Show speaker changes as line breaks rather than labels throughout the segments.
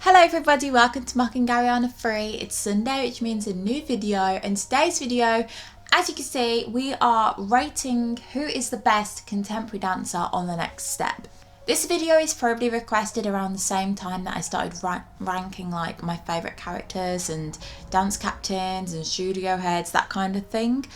Hello everybody, welcome to Mock and Gariana Free. It's Sunday, which means a new video, and today's video, as you can see, we are rating who is the best contemporary dancer on the next step. This video is probably requested around the same time that I started ranking like my favourite characters and dance captains and studio heads, that kind of thing.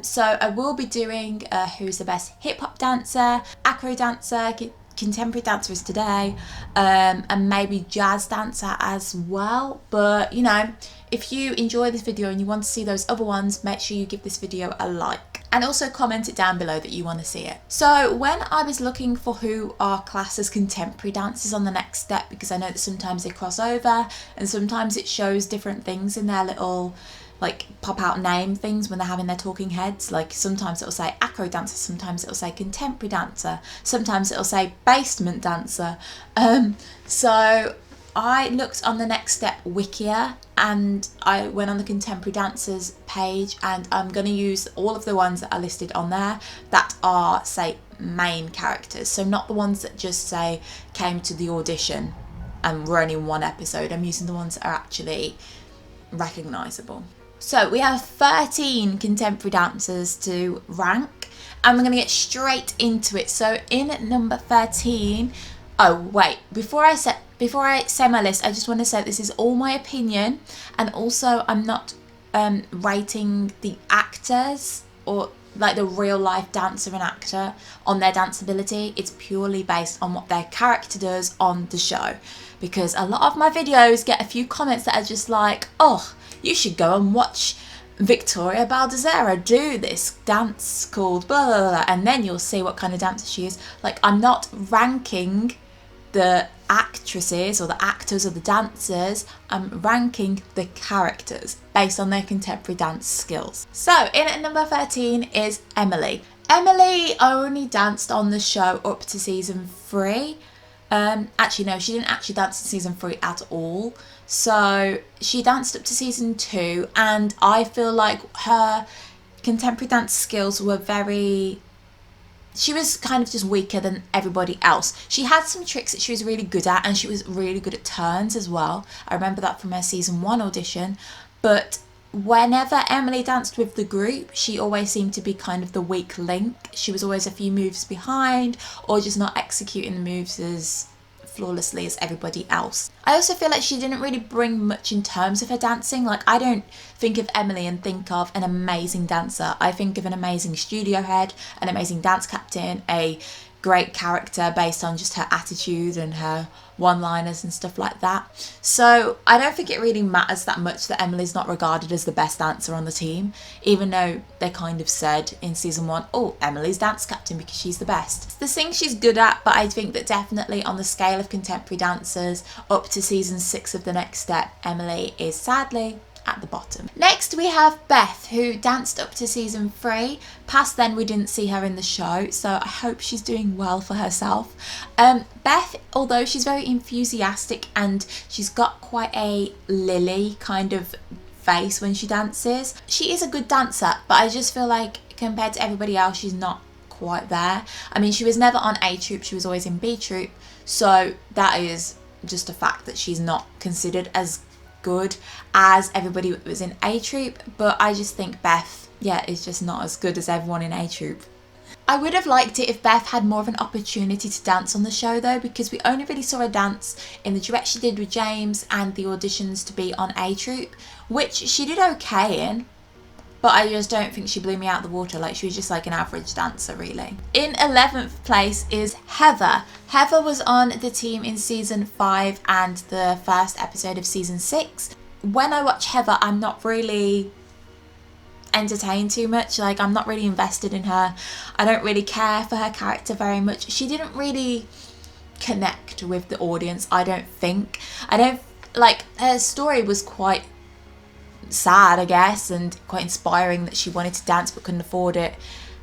So I will be doing who's the best hip hop dancer, acro dancer, contemporary dancers today, and maybe jazz dancer as well. But you know, if you enjoy this video and you want to see those other ones, make sure you give this video a like and also comment it down below that you want to see it. So when I was looking for who are classed as contemporary dancers on the next step, because I know that sometimes they cross over and sometimes it shows different things in their little like pop out name things when they're having their talking heads. Like sometimes it'll say acro dancer, sometimes it'll say contemporary dancer, sometimes it'll say basement dancer. So I looked on the next step wikia and I went on the contemporary dancers page, and I'm going to use all of the ones that are listed on there that are, say, main characters, so not the ones that just say came to the audition and were only in one episode. I'm using the ones that are actually recognisable. So we have 13 contemporary dancers to rank, and we're going to get straight into it. So in number 13, oh wait, before I say my list, I just want to say this is all my opinion, and also I'm not rating the actors or like the real life dancer and actor on their danceability. It's purely based on what their character does on the show, because a lot of my videos get a few comments that are just like, oh, you should go and watch Victoria Baldezera do this dance called blah, blah, blah, and then you'll see what kind of dancer she is. Like, I'm not ranking the actresses or the actors or the dancers, I'm ranking the characters based on their contemporary dance skills. So in at number 13 is Emily. Emily only danced on the show up to season 3. Actually no, she didn't actually dance in season 3 at all. So she danced up to season 2, and I feel like her contemporary dance skills were she was kind of just weaker than everybody else. She had some tricks that she was really good at, and she was really good at turns as well. I remember that from her season 1 audition. But whenever Emily danced with the group, she always seemed to be kind of the weak link. She was always a few moves behind, or just not executing the moves as flawlessly as everybody else. I also feel like she didn't really bring much in terms of her dancing. Like, I don't think of Emily and think of an amazing dancer. I think of an amazing studio head, an amazing dance captain, a great character based on just her attitude and her one-liners and stuff like that. So I don't think it really matters that much that Emily's not regarded as the best dancer on the team, even though they kind of said in season 1, oh, Emily's dance captain because she's the best. There's things she's good at, but I think that definitely on the scale of contemporary dancers up to season 6 of the next step, Emily is sadly at the bottom. Next we have Beth, who danced up to season 3. Past then we didn't see her in the show, so I hope she's doing well for herself. Beth, although she's very enthusiastic and she's got quite a Lily kind of face when she dances, she is a good dancer, but I just feel like compared to everybody else, she's not quite there. I mean, she was never on A Troop, she was always in B Troop, so that is just a fact that she's not considered as good as everybody that was in A Troop. But I just think Beth, yeah, is just not as good as everyone in A Troop. I would have liked it if Beth had more of an opportunity to dance on the show though, because we only really saw her dance in the duet she did with James and the auditions to be on A Troop, which she did okay in, but I just don't think she blew me out the water. Like, she was just like an average dancer really. In 11th place is Heather. Heather was on the team in season 5 and the first episode of season 6. When I watch Heather, I'm not really entertained too much. Like, I'm not really invested in her. I don't really care for her character very much. She didn't really connect with the audience, I don't think. Her story was quite sad, I guess, and quite inspiring that she wanted to dance but couldn't afford it,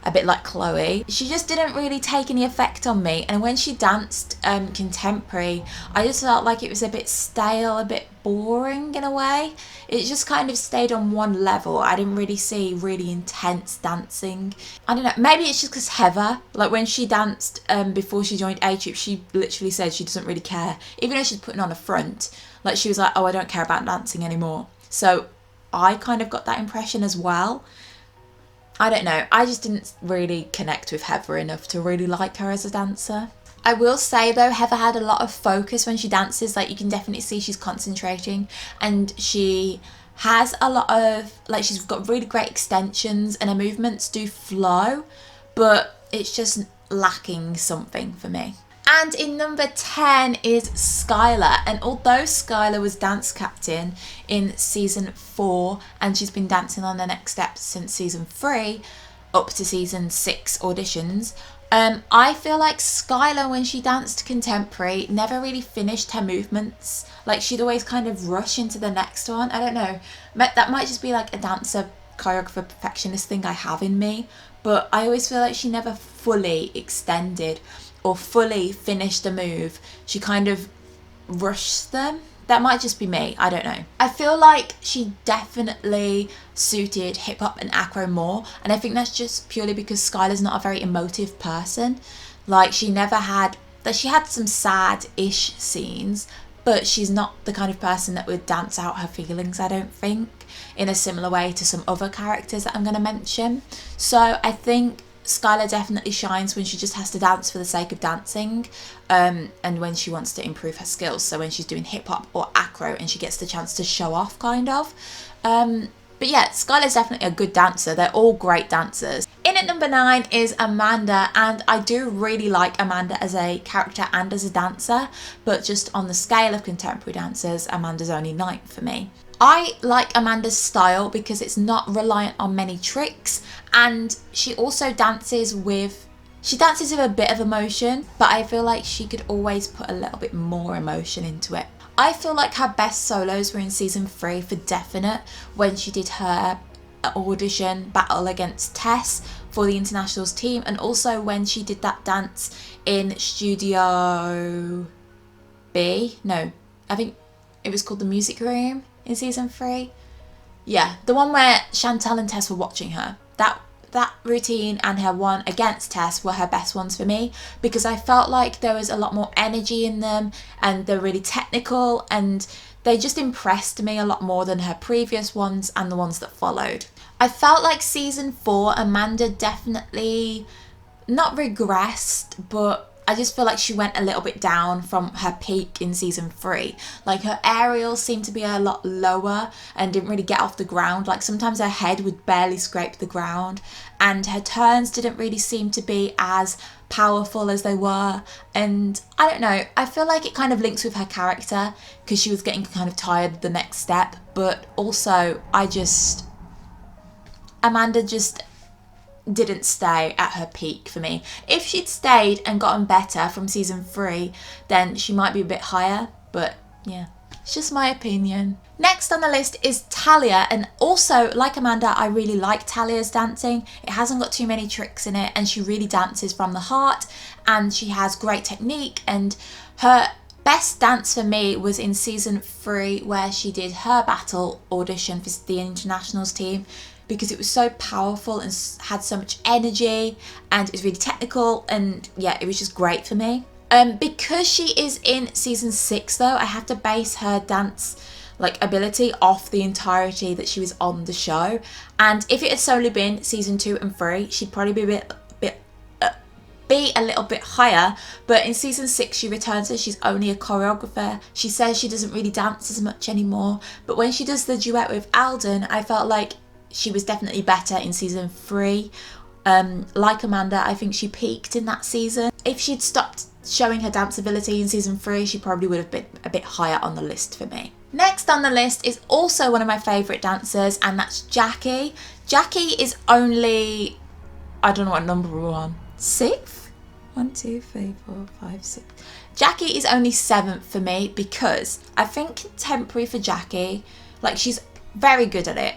a bit like Chloe. She just didn't really take any effect on me, and when she danced contemporary, I just felt like it was a bit stale, a bit boring in a way. It just kind of stayed on one level. I didn't really see really intense dancing. I don't know, maybe it's just because Heather, like when she danced before she joined A-Troop, she literally said she doesn't really care, even though she's putting on a front. Like she was like, oh, I don't care about dancing anymore. So I kind of got that impression as well. I don't know, I just didn't really connect with Heather enough to really like her as a dancer. I will say though, Heather had a lot of focus when she dances. Like you can definitely see she's concentrating, and she has a lot of, like she's got really great extensions and her movements do flow, but it's just lacking something for me. And in number 10 is Skylar, and although Skylar was dance captain in season 4 and she's been dancing on the next step since season 3 up to season 6 auditions, I feel like Skylar, when she danced contemporary, never really finished her movements. Like she'd always kind of rush into the next one. I don't know, that might just be like a dancer choreographer perfectionist thing I have in me, but I always feel like she never fully extended or fully finished a move. She kind of rushed them. That might just be me, I don't know. I feel like she definitely suited hip hop and acro more, and I think that's just purely because Skylar's not a very emotive person. Like she never had, that she had some sad-ish scenes, but she's not the kind of person that would dance out her feelings, I don't think, in a similar way to some other characters that I'm going to mention. So I think Skylar definitely shines when she just has to dance for the sake of dancing, and when she wants to improve her skills. So when she's doing hip hop or acro and she gets the chance to show off, kind of. But yeah, Skylar's definitely a good dancer. They're all great dancers. In at number 9 is Amanda, and I do really like Amanda as a character and as a dancer, but just on the scale of contemporary dancers, Amanda's only 9th for me. I like Amanda's style because it's not reliant on many tricks, and she also dances with a bit of emotion, but I feel like she could always put a little bit more emotion into it. I feel like her best solos were in season 3 for definite, when she did her audition battle against Tess for the internationals team, and also when she did that dance in Studio B. No, I think it was called the Music Room in season 3. Yeah, the one where Chantal and Tess were watching her. That routine and her one against Tess were her best ones for me, because I felt like there was a lot more energy in them, and they're really technical, and they just impressed me a lot more than her previous ones and the ones that followed. I felt like season 4, Amanda definitely not regressed, but I just feel like she went a little bit down from her peak in season 3. Like her aerials seemed to be a lot lower and didn't really get off the ground. Like sometimes her head would barely scrape the ground, and her turns didn't really seem to be as powerful as they were. And I don't know, I feel like it kind of links with her character because she was getting kind of tired of the next step, but also Amanda just didn't stay at her peak for me. If she'd stayed and gotten better from season 3, then she might be a bit higher, but yeah, it's just my opinion. Next on the list is Talia, and also like Amanda, I really like Talia's dancing. It hasn't got too many tricks in it, and she really dances from the heart, and she has great technique. And her best dance for me was in season 3, where she did her battle audition for the internationals team, because it was so powerful and had so much energy, and it was really technical, and yeah, it was just great for me. Because she is in season 6 though, I have to base her dance ability off the entirety that she was on the show. And if it had solely been season 2 and 3, she'd probably be a little bit higher, but in season 6 she returns as she's only a choreographer. She says she doesn't really dance as much anymore, but when she does the duet with Alden, I felt like she was definitely better in season 3. Like Amanda, I think she peaked in that season. If she'd stopped showing her dance ability in season 3, she probably would have been a bit higher on the list for me. Next on the list is also one of my favourite dancers, and that's Jackie. Jackie is only, I don't know what number we're on, 6th? 1, 2, 3, 4, 5, 6. Jackie is only 7th for me, because I think contemporary for Jackie, she's very good at it.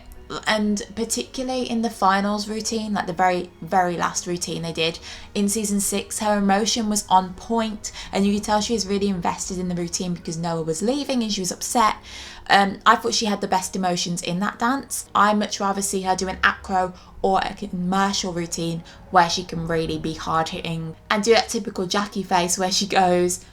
and particularly in the finals routine, like the very last routine they did in season 6, her emotion was on point, and you could tell she was really invested in the routine because Noah was leaving and she was upset. I thought she had the best emotions in that dance. I much rather see her do an acro or a commercial routine where she can really be hard hitting and do that typical Jackie face where she goes.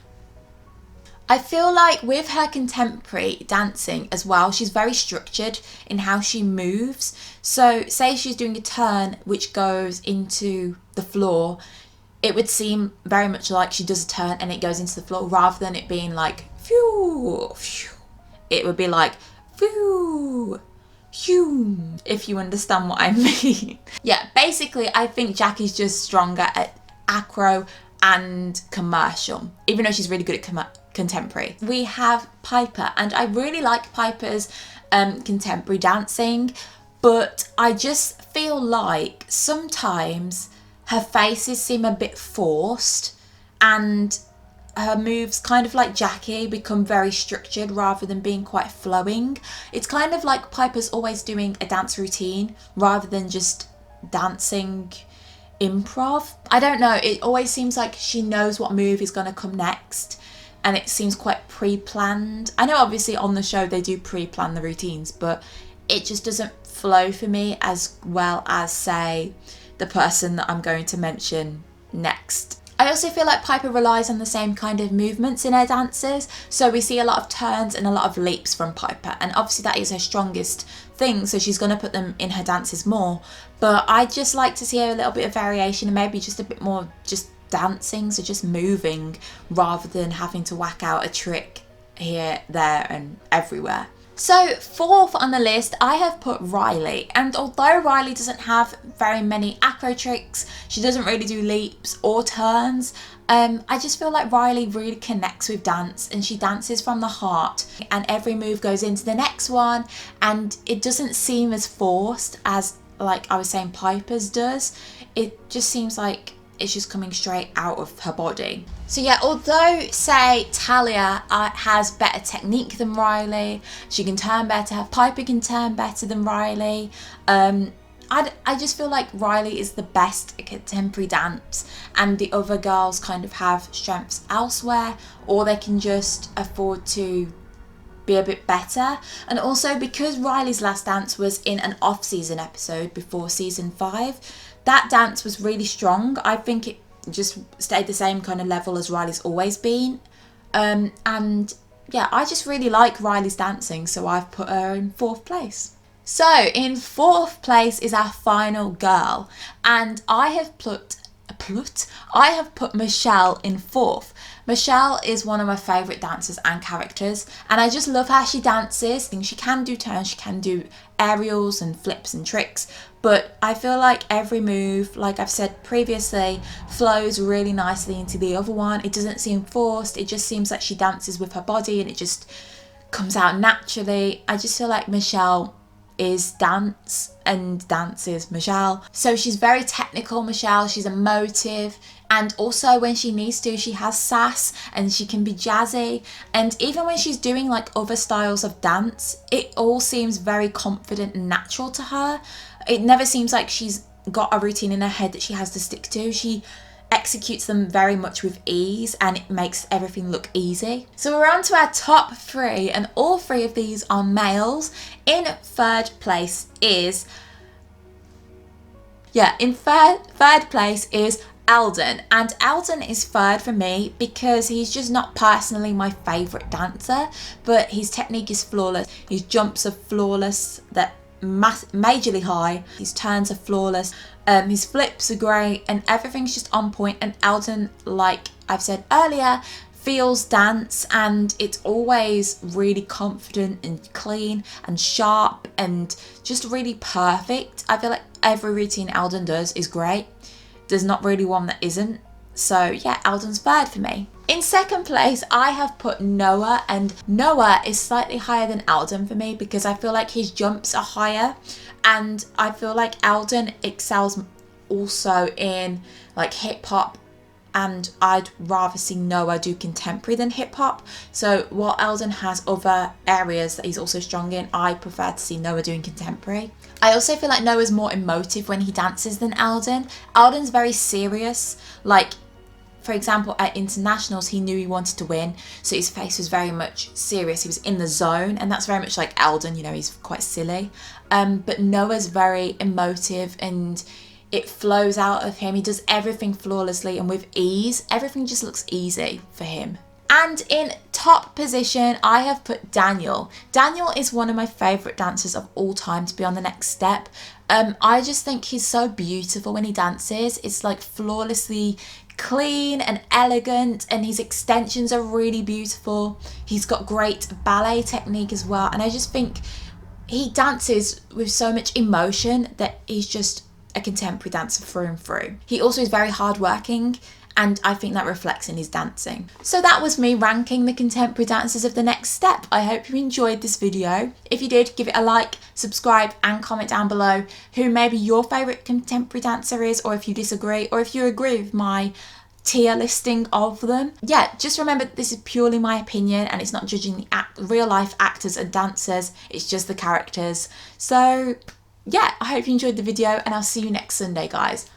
I feel like with her contemporary dancing as well, she's very structured in how she moves. So say she's doing a turn which goes into the floor, it would seem very much like she does a turn and it goes into the floor rather than it being like phew, phew. It would be like phew, phew, if you understand what I mean. Yeah, basically I think Jackie's just stronger at acro and commercial, even though she's really good at contemporary. We have Piper, and I really like Piper's contemporary dancing, but I just feel like sometimes her faces seem a bit forced and her moves, kind of like Jackie, become very structured rather than being quite flowing. It's kind of like Piper's always doing a dance routine rather than just dancing improv. I don't know, it always seems like she knows what move is going to come next, and it seems quite pre-planned. I know obviously on the show they do pre-plan the routines, but it just doesn't flow for me as well as, say, the person that I'm going to mention next. I also feel like Piper relies on the same kind of movements in her dances, so we see a lot of turns and a lot of leaps from Piper, and obviously that is her strongest thing, so she's going to put them in her dances more, but I just like to see a little bit of variation and maybe just a bit more just dancing, so just moving rather than having to whack out a trick here, there and everywhere. So 4th on the list, I have put Riley, and although Riley doesn't have very many acro tricks, she doesn't really do leaps or turns, I just feel like Riley really connects with dance, and she dances from the heart, and every move goes into the next one, and it doesn't seem as forced as, like I was saying, Piper's does. It just seems like it's just coming straight out of her body. So yeah, although say Talia has better technique than Riley, she can turn better, Piper can turn better than Riley, I just feel like Riley is the best at contemporary dance, and the other girls kind of have strengths elsewhere, or they can just afford to be a bit better. And also because Riley's last dance was in an off-season episode before season 5, that dance was really strong. I think it just stayed the same kind of level as Riley's always been. And yeah, I just really like Riley's dancing, so I've put her in 4th place. So in 4th place is our final girl, and I have put Michelle in 4th. Michelle is one of my favourite dancers and characters, and I just love how she dances. She can do turns, she can do aerials and flips and tricks, but I feel like every move, like I've said previously, flows really nicely into the other one. It doesn't seem forced, it just seems like she dances with her body and it just comes out naturally. I just feel like Michelle is dance and dance is Michelle. So she's very technical, Michelle, she's emotive, and also when she needs to, she has sass and she can be jazzy, and even when she's doing like other styles of dance, it all seems very confident and natural to her. It never seems like she's got a routine in her head that she has to stick to. She executes them very much with ease, and it makes everything look easy. So we're on to our top 3, and all 3 of these are males. In 3rd place is third place is Eldon, and Eldon is 3rd for me because he's just not personally my favourite dancer, but his technique is flawless. His jumps are flawless, they're majorly high, his turns are flawless, his flips are great, and everything's just on point. And Eldon, like I've said earlier, feels dance, and it's always really confident and clean and sharp and just really perfect. I feel like every routine Eldon does is great. There's not really one that isn't. So yeah, Eldon's 3rd for me. In 2nd place, I have put Noah, and Noah is slightly higher than Eldon for me because I feel like his jumps are higher, and I feel like Eldon excels also in like hip hop and I'd rather see Noah do contemporary than hip hop. So while Eldon has other areas that he's also strong in, I prefer to see Noah doing contemporary. I also feel like Noah's more emotive when he dances than Eldon. Eldon's very serious. Like, for example, at internationals, he knew he wanted to win, so his face was very much serious. He was in the zone, and that's very much like Eldon, you know, he's quite silly. But Noah's very emotive, and it flows out of him. He does everything flawlessly and with ease. Everything just looks easy for him. And in top position, I have put Daniel. Daniel is one of my favourite dancers of all time to be on the next step. I just think he's so beautiful when he dances. It's like flawlessly clean and elegant, and his extensions are really beautiful. He's got great ballet technique as well, and I just think he dances with so much emotion that he's just a contemporary dancer through and through. He also is very hardworking, and I think that reflects in his dancing. So that was me ranking the contemporary dancers of the next step. I hope you enjoyed this video. If you did, give it a like, subscribe, and comment down below who maybe your favourite contemporary dancer is, or if you disagree, or if you agree with my tier listing of them. Yeah, just remember this is purely my opinion, and it's not judging the real life actors and dancers, it's just the characters. So yeah, I hope you enjoyed the video, and I'll see you next Sunday, guys.